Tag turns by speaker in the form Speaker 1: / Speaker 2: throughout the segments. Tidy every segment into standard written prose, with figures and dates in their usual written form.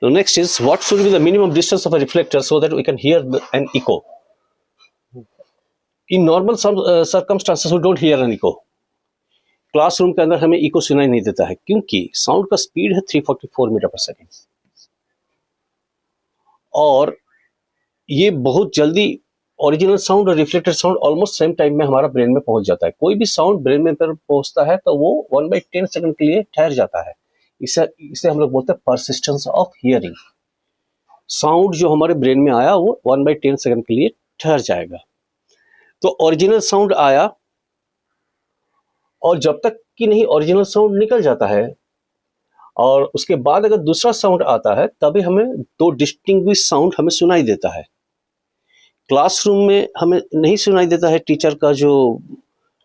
Speaker 1: Now next is what should be the minimum distance of a reflector so that we can hear an echo. In normal circumstances we don't hear an echo. Classroom के अंदर हमें eco सुनाई नहीं देता है क्योंकि sound का speed है 344 मीटर पर सेकेंड और ये बहुत जल्दी ओरिजिनल साउंड और reflected sound almost same time में हमारा ब्रेन में पहुंच जाता है। कोई भी साउंड ब्रेन में पर पहुंचता है तो वो 1/10 सेकंड के लिए ठहर जाता है। इसे हम लोग बोलते हैं परसिस्टेंस ऑफ हियरिंग। साउंड जो हमारे ब्रेन में आया वो 1/10 सेकंड के लिए ठहर जाएगा। तो ओरिजिनल साउंड आया और जब तक कि नहीं ओरिजिनल साउंड निकल जाता है और उसके बाद अगर दूसरा साउंड आता है तभी हमें दो डिस्टिंग्विश साउंड हमें सुनाई देता है। क्लासरूम में हमें नहीं सुनाई देता है टीचर का जो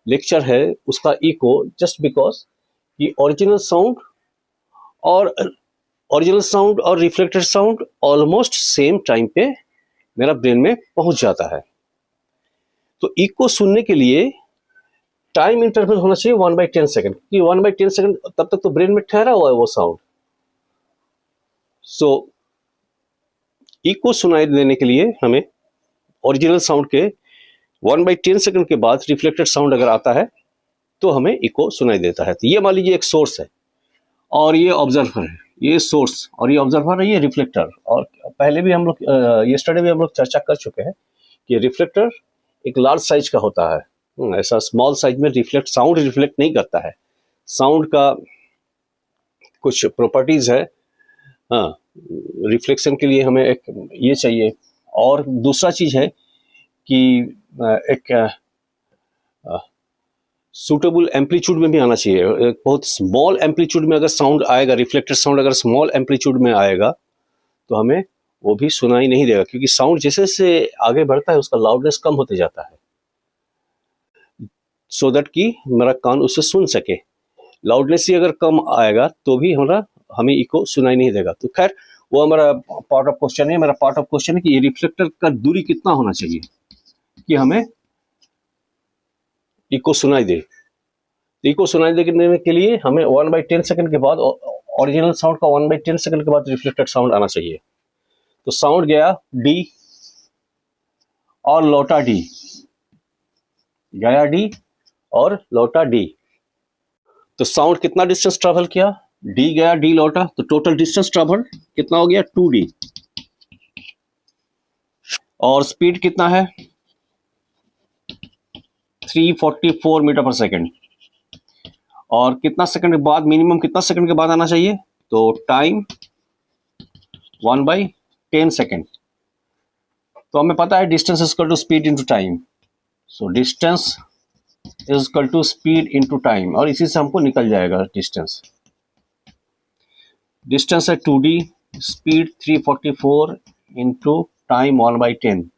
Speaker 1: लेक्चर है उसका इको, जस्ट बिकॉज कि ओरिजिनल साउंड और reflected sound almost same time पे मेरा ब्रेन में पहुंच जाता है। तो इको सुनने के लिए टाइम इंटरवल होना चाहिए 1/10 सेकंड, कि 1/10 सेकंड तब तक तो ब्रेन में ठहरा हुआ है वो साउंड। सो इको सुनाई देने के लिए हमें ओरिजिनल साउंड के 1/10 सेकंड के बाद रिफ्लेक्टेड साउंड अगर आता है तो हमें इको सुनाई देता है। तो ये मान लीजिए एक सोर्स है और ये ऑब्जर्वर है, ये सोर्स और ये ऑब्जर्वर है, ये रिफ्लेक्टर। और पहले भी हम लोग यस्टरडे भी हम लोग चर्चा कर चुके हैं कि रिफ्लेक्टर एक लार्ज साइज का होता है। ऐसा स्मॉल साइज में साउंड रिफ्लेक्ट नहीं करता है। साउंड का कुछ प्रॉपर्टीज है, हाँ, रिफ्लेक्शन के लिए हमें एक ये चाहिए। और दूसरा चीज है कि एक सूटेबल एम्पलीट्यूड में भी आना चाहिए। एक बहुत स्मॉल एम्पलीट्यूड में अगर साउंड आएगा, रिफ्लेक्टेड साउंड अगर स्मॉल एम्पलीट्यूड में आएगा तो हमें वो भी सुनाई नहीं देगा, क्योंकि साउंड जैसे जैसे आगे बढ़ता है उसका लाउडनेस कम होते जाता है, सो दैट कि मेरा कान उसे सुन सके। लाउडनेस ही अगर कम आएगा तो भी हमें इको सुनाई नहीं देगा। तो खैर वो हमारा पार्ट ऑफ क्वेश्चन है। मेरा पार्ट ऑफ क्वेश्चन है कि ये रिफ्लेक्टर का दूरी कितना होना चाहिए कि हमें इको सुनाई दे। इको सुनाई देने के लिए हमें 1/10 सेकंड के बाद ओरिजिनल साउंड का 1/10 सेकंड के बाद रिफ्लेक्टेड साउंड आना चाहिए। तो साउंड गया डी और लौटा डी, गया डी और लौटा डी। तो साउंड कितना डिस्टेंस ट्रेवल किया, डी गया डी लौटा, तो टोटल डिस्टेंस ट्रेवल कितना हो गया 2d। और स्पीड कितना है 344 मीटर पर सेकंड। और कितना सेकंड के बाद, मिनिमम कितना सेकंड के बाद आना चाहिए, तो टाइम 1/10 सेकंड। तो हमें पता है distance is equal to speed into time. So distance is equal to speed into time, और इसी से हमको निकल जाएगा डिस्टेंस। डिस्टेंस है 2d, speed 344 into time 1/10,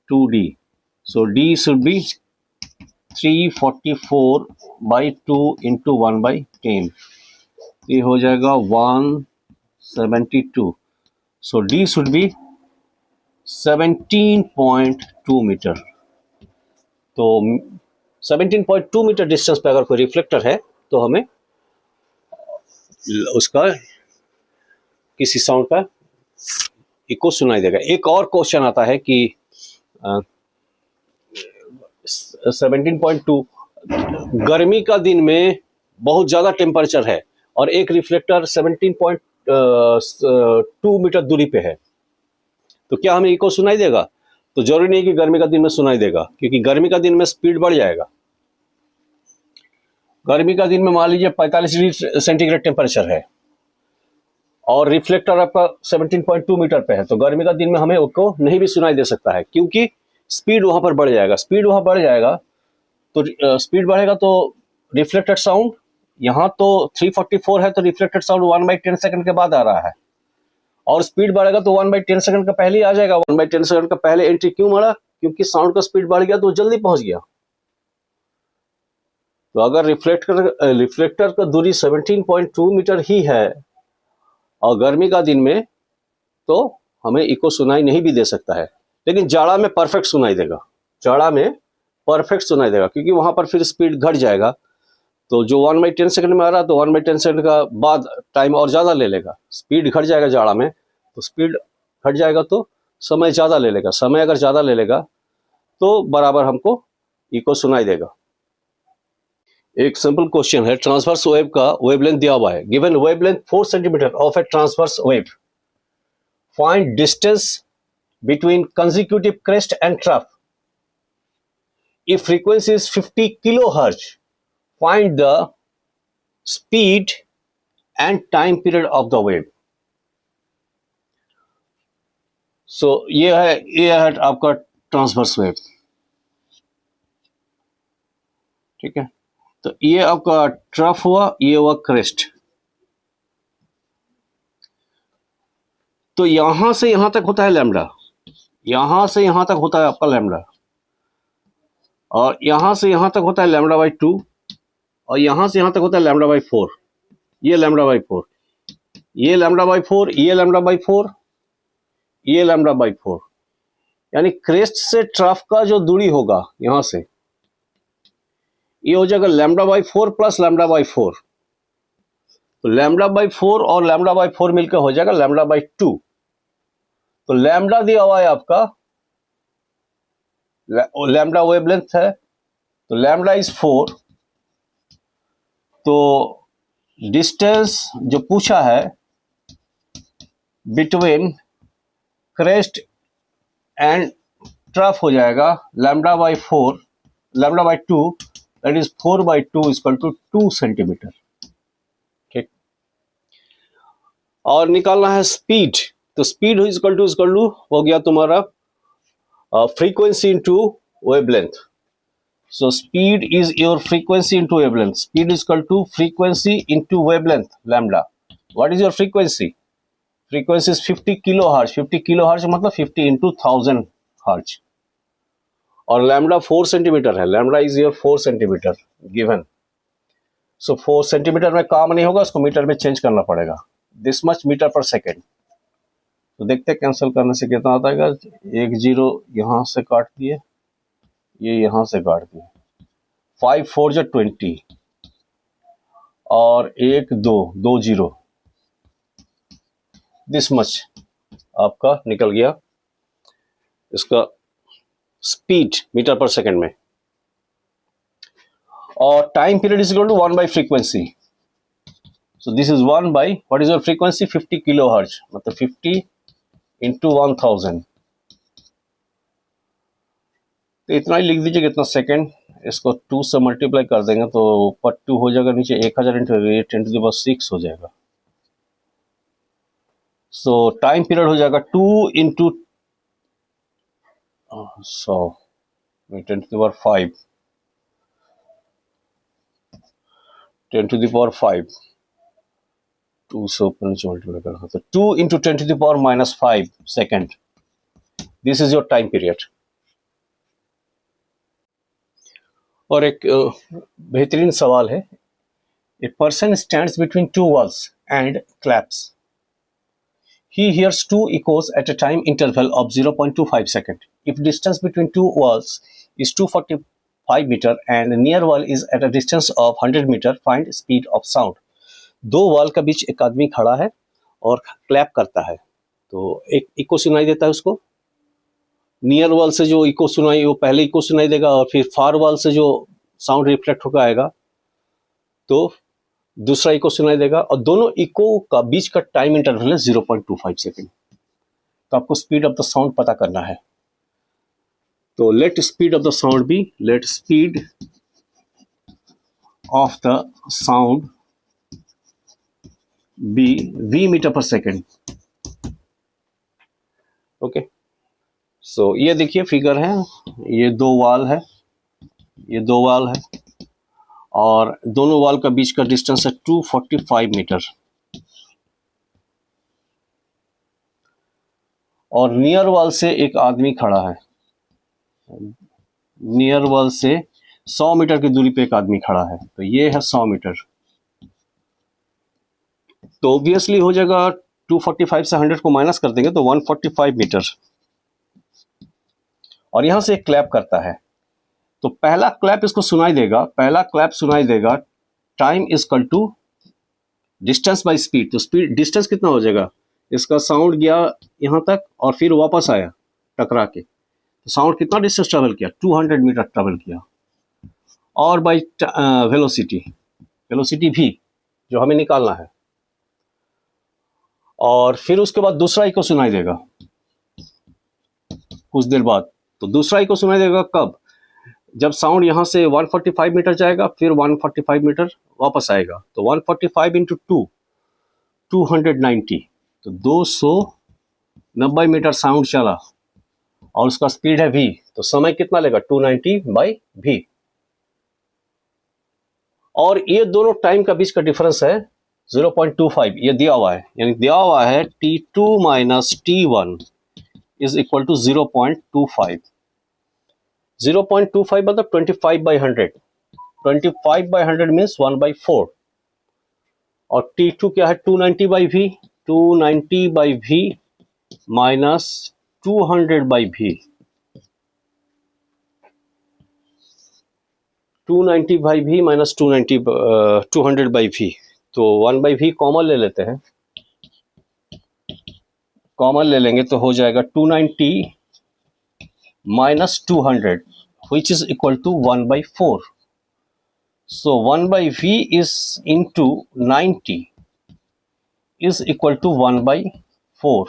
Speaker 1: 2d। So d should be 344/2 into 1/10, ये हो जाएगा 172। सो d शुड बी 17.2 मीटर। तो 17.2 मीटर डिस्टेंस पे अगर कोई रिफ्लेक्टर है तो हमें उसका किसी साउंड का इको सुनाई देगा। एक और क्वेश्चन आता है कि 17.2 गर्मी का दिन में बहुत ज़्यादा टेम्परेचर है और एक रिफ्लेक्टर 17.2 मीटर दूरी पे है, तो क्या हमें इको सुनाई देगा? तो जरूरी नहीं कि गर्मी का दिन में सुनाई देगा, क्योंकि गर्मी का दिन में स्पीड बढ़ जाएगा। गर्मी का दिन में मान लीजिए 45 डिग्री सेंटीग्रेड टेम्परेचर है और रिफ्लेक्टर आपका 17.2 मीटर पे है, तो गर्मी का दिन में हमें उसको नहीं भी सुनाई दे सकता है, क्योंकि स्पीड वहां पर बढ़ जाएगा। स्पीड वहां बढ़ जाएगा तो स्पीड बढ़ेगा तो रिफ्लेक्टेड साउंड, यहाँ तो 344 है तो रिफ्लेक्टेड साउंड 1/10 सेकंड के बाद आ रहा है, और स्पीड बढ़ेगा तो 1/10 सेकंड का पहले ही आ जाएगा। 1/10 सेकंड का पहले एंट्री क्यों मारा? क्योंकि साउंड का स्पीड बढ़ गया तो जल्दी पहुंच गया। तो अगर रिफ्लेक्टर का दूरी 17.2 मीटर ही है और गर्मी का दिन में, तो हमें इको सुनाई नहीं भी दे सकता है, लेकिन जाड़ा में परफेक्ट सुनाई देगा। जाड़ा में परफेक्ट सुनाई देगा क्योंकि वहां पर फिर स्पीड घट जाएगा, तो जो 1/10 सेकंड में आ रहा है तो 1/10 सेकंड का बाद टाइम और ज़्यादा ले लेगा, स्पीड घट जाएगा जाड़ा में, तो स्पीड घट जाएगा तो समय ज़्यादा ले लेगा, समय अगर ज़्यादा ले लेगा तो बराबर हमको इको सुनाई देगा। एक सिंपल क्वेश्चन है, ट्रांसवर्स वेव का वेवलेंथ दिया हुआ है, given wavelength 4 centimetre of A transverse wave, find distance between consecutive crest and trough, if frequency is 50 kilohertz, find the speed and time period of the wave. So ये है आपका transverse wave, ठीक है। तो ये आपका ट्रफ हुआ, ये हुआ क्रेस्ट। तो यहां से यहां तक होता है लैम्डा, यहां से यहां तक होता है आपका लैम्डा, और यहां से यहां तक होता है लैम्डा बाई 2, और यहां से यहां तक होता है लैम्डा बाई 4, ये लैम्डा बाई 4, ये लैम्डा बाई 4, ये लैम्डा बाई 4, ये लैम्डा बाई 4। यानी क्रेस्ट से ट्रफ का जो दूरी होगा यहां से, ये हो जाएगा lambda by 4 plus lambda by 4। तो लैम्डा बाई 4 और लैम्डा बाई 4 मिलकर हो जाएगा लैम्डा बाई 2। तो लैम्डा दिया हुआ है आपका, लैम्डा वेवलेंथ है, तो लैम्डा इज 4। तो डिस्टेंस जो पूछा है बिटवीन क्रेस्ट एंड ट्रफ हो जाएगा lambda by 4, lambda by 2, that is 4/2 equal to 2 centimetre, ठीक। और निकालना है स्पीड, तो स्पीड इक्वल टू हो गया तुम्हारा frequency into wavelength. So speed is your frequency into wavelength. Speed is equal to frequency into wavelength, lambda. What is your frequency? Frequency is 50 kilohertz. 50 kilohertz मतलब 50 into 1000 hertz. और lambda 4 centimetre है, lambda is your 4 centimetre given. So 4 centimetre में काम नहीं होगा, उसको metre में change करना पड़ेगा। This much meter per second. तो देखते हैं कैंसिल करने से कितना आता है। 1 0 यहाँ से काट दिए, ये यहाँ से काट दिए, 5 4 जो 20, और 1 2 2 0, दिस मच आपका निकल गया इसका स्पीड मीटर पर सेकंड में। और time period is equal to 1 by frequency. So this is 1 by what is your frequency, 50 kilohertz, मतलब 50 इंटू 1000। तो इतना ही लिख दीजिए, कितना सेकेंड, इसको 2 से मल्टीप्लाई कर देंगे तो ऊपर 2 हो जाएगा, नीचे 1000 इंटू 8 इंटू द पावर 6 हो जाएगा। सो टाइम पीरियड हो जाएगा 2 into 100 10 to the power 5, 10 to the power 5, 2 से ऊपर नीचे मल्टीप्लाई करना, तो 2 into 10 to the power -5 second, this is your time period. और एक बेहतरीन सवाल है, a person stands between 2 walls and claps, he hears 2 echoes at a time interval of 0.25 second. If distance between 2 walls is 245 meter and near wall is at a distance of 100 meter, find speed of sound. 2 wall का बीच एक आदमी खड़ा है और clap करता है, तो एक इको सुनाई देता है उसको। नियर वॉल से जो इको सुनाई, वो पहले इको सुनाई देगा, और फिर फार वॉल से जो साउंड रिफ्लेक्ट होकर आएगा तो दूसरा इको सुनाई देगा, और दोनों इको का बीच का टाइम इंटरवल है 0.25 सेकेंड। तो आपको स्पीड ऑफ द साउंड पता करना है। तो let speed of the sound be, let speed of the sound be v metre per second. Okay, so ये देखिए फिगर है, ये 2 वॉल है, ये 2 वॉल है, और दोनों वॉल का बीच का डिस्टेंस है 245 मीटर। और नियर वॉल से एक आदमी खड़ा है, नियर वॉल से 100 मीटर की दूरी पे एक आदमी खड़ा है, तो ये है 100 मीटर। तो ऑब्वियसली हो जाएगा 245 से 100 को माइनस कर देंगे तो 145 मीटर। और यहां से एक क्लैप करता है, तो पहला क्लैप इसको सुनाई देगा, पहला क्लैप सुनाई देगा time is equal to distance by speed. तो स्पीड डिस्टेंस कितना हो जाएगा, इसका साउंड गया यहाँ तक और फिर वापस आया टकरा के, तो साउंड कितना डिस्टेंस ट्रेवल किया, 200 मीटर ट्रेवल किया। और बाय वेलोसिटी, वेलोसिटी भी जो हमें निकालना है। और फिर उसके बाद दूसरा इको सुनाई देगा कुछ देर बाद। तो दूसरा इको सुनाई देगा कब, जब साउंड यहाँ से 145 मीटर जाएगा, फिर 145 मीटर वापस आएगा। तो 145 इंटू 2 290, तो 290 मीटर साउंड चला और उसका स्पीड है v। तो समय कितना लेगा, 290 बाई v। और ये दोनों टाइम का बीच का डिफरेंस है 0.25, ये दिया हुआ है, यानी दिया हुआ है t2 minus t1 is equal to 0.25। 0.25 मतलब 25/100, 25/100 मीन्स 1/4। और t2 क्या है, 290/v, 290/v minus 200/v, 290/v minus 200/v। तो 1/v कॉमन ले लेते हैं, कॉमन ले लेंगे तो हो जाएगा 290 minus 200 which is equal to 1/4. So 1/v is into 90 is equal to 1/4.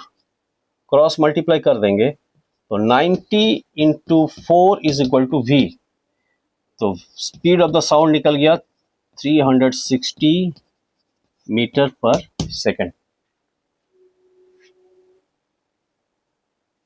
Speaker 1: Cross multiply कर देंगे तो 90 into 4 is equal to v। तो स्पीड ऑफ द साउंड निकल गया 360 मीटर पर सेकेंड।